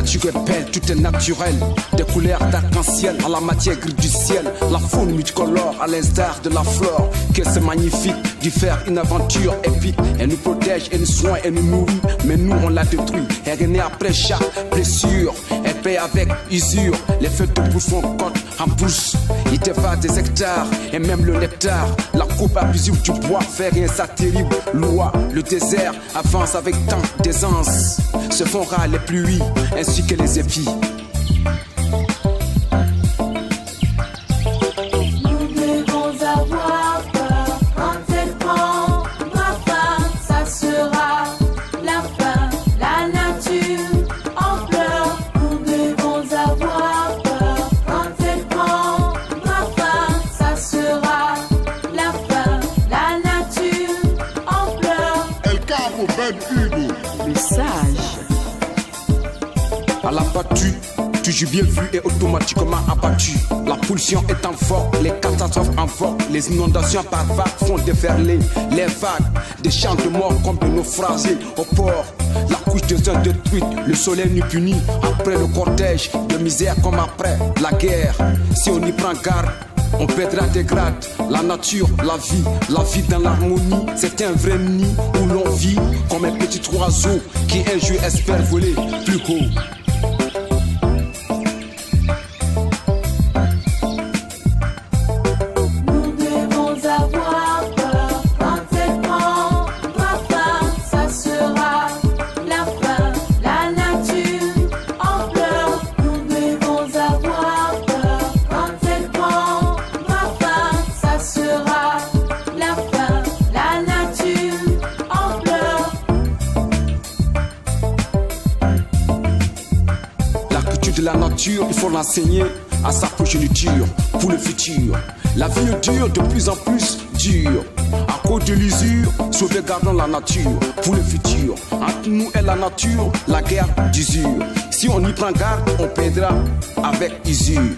nature est belle, tout est naturel. Des couleurs d'arc-en-ciel à la matière grise du ciel. La faune multicolore à l'instar de la flore. Que c'est magnifique d'y faire une aventure épique. Elle nous protège, elle nous soigne, elle nous nourrit. Mais nous on la détruit. Elle renaît après chaque blessure. Elle paye avec usure. Les feux de bourse font côte en pousse. Il t'évade des hectares et même le nectar. La coupe abusive du bois fait rien ça terrible. Loi, le désert avance avec tant d'aisance. Se font rares les pluies ainsi que les épis. Le sage. À la battue, toujours bien vu et automatiquement abattu. La pollution est en forte, les catastrophes en forte. Les inondations par vagues font déferler les vagues. Des champs de mort comme de naufragés au port. La couche des uns détruite, le soleil nous punit. Après le cortège de misère comme après la guerre. Si on y prend garde, on perdra des grades. La nature, la vie dans l'harmonie. C'est un vrai nid où l'on vit comme un petit oiseau qui un jour espère voler plus haut. De la nature, il faut l'enseigner à sa progéniture pour le futur. La vie est dure, de plus en plus dure. À cause de l'usure, sauvegardons la nature pour le futur. Entre nous et la nature, la guerre d'usure. Si on y prend garde, on perdra avec usure.